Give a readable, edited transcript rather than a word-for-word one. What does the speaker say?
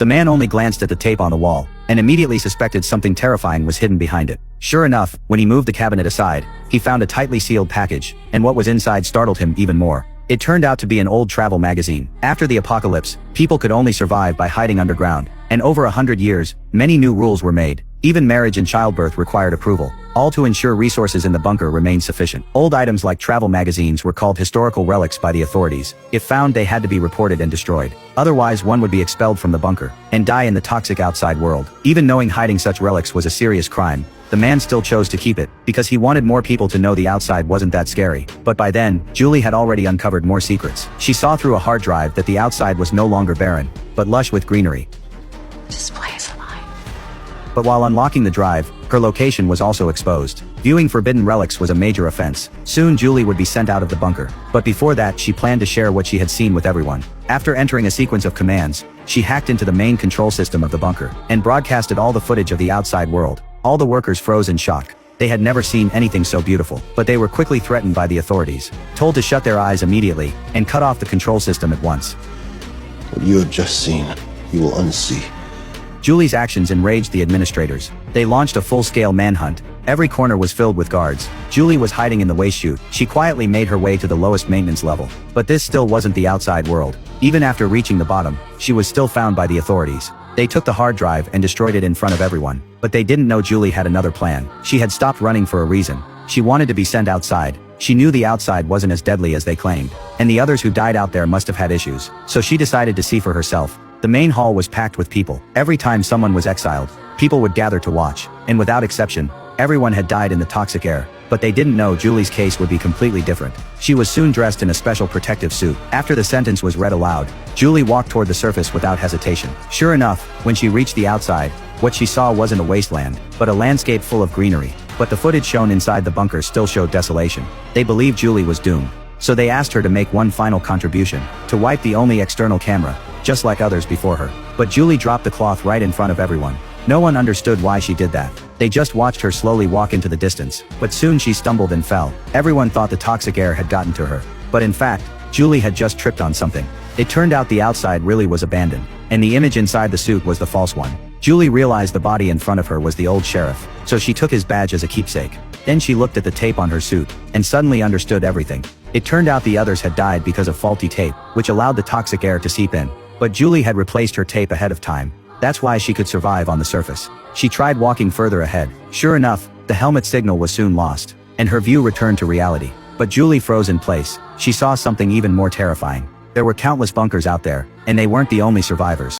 The man only glanced at the tape on the wall, and immediately suspected something terrifying was hidden behind it. Sure enough, when he moved the cabinet aside, he found a tightly sealed package, and what was inside startled him even more. It turned out to be an old travel magazine. After the apocalypse, people could only survive by hiding underground, and over 100 years, many new rules were made. Even marriage and childbirth required approval, all to ensure resources in the bunker remained sufficient. Old items like travel magazines were called historical relics by the authorities. If found, they had to be reported and destroyed. Otherwise, one would be expelled from the bunker and die in the toxic outside world. Even knowing hiding such relics was a serious crime, the man still chose to keep it, because he wanted more people to know the outside wasn't that scary. But by then, Julie had already uncovered more secrets. She saw through a hard drive that the outside was no longer barren, but lush with greenery. Display is alive. But while unlocking the drive, her location was also exposed. Viewing forbidden relics was a major offense. Soon Julie would be sent out of the bunker. But before that, she planned to share what she had seen with everyone. After entering a sequence of commands, she hacked into the main control system of the bunker and broadcasted all the footage of the outside world. All the workers froze in shock. They had never seen anything so beautiful, but they were quickly threatened by the authorities, told to shut their eyes immediately and cut off the control system at once. What you have just seen, you will unsee. Julie's actions enraged the administrators. They launched a full-scale manhunt. Every corner was filled with guards. Julie was hiding in the waste chute. She quietly made her way to the lowest maintenance level. But this still wasn't the outside world. Even after reaching the bottom, she was still found by the authorities. They took the hard drive and destroyed it in front of everyone. But they didn't know Julie had another plan. She had stopped running for a reason. She wanted to be sent outside. She knew the outside wasn't as deadly as they claimed, and the others who died out there must have had issues. So she decided to see for herself. The main hall was packed with people. Every time someone was exiled, people would gather to watch, and without exception, everyone had died in the toxic air. But they didn't know Julie's case would be completely different. She was soon dressed in a special protective suit. After the sentence was read aloud, Julie walked toward the surface without hesitation. Sure enough, when she reached the outside, what she saw wasn't a wasteland, but a landscape full of greenery. But the footage shown inside the bunker still showed desolation. They believed Julie was doomed. So they asked her to make one final contribution, to wipe the only external camera, just like others before her. But Julie dropped the cloth right in front of everyone. No one understood why she did that. They just watched her slowly walk into the distance, but soon she stumbled and fell. Everyone thought the toxic air had gotten to her. But in fact, Julie had just tripped on something. It turned out the outside really was abandoned, and the image inside the suit was the false one. Julie realized the body in front of her was the old sheriff, so she took his badge as a keepsake. Then she looked at the tape on her suit, and suddenly understood everything. It turned out the others had died because of faulty tape, which allowed the toxic air to seep in. But Julie had replaced her tape ahead of time. That's why she could survive on the surface. She tried walking further ahead. Sure enough, the helmet signal was soon lost, and her view returned to reality. But Julie froze in place. She saw something even more terrifying. There were countless bunkers out there, and they weren't the only survivors.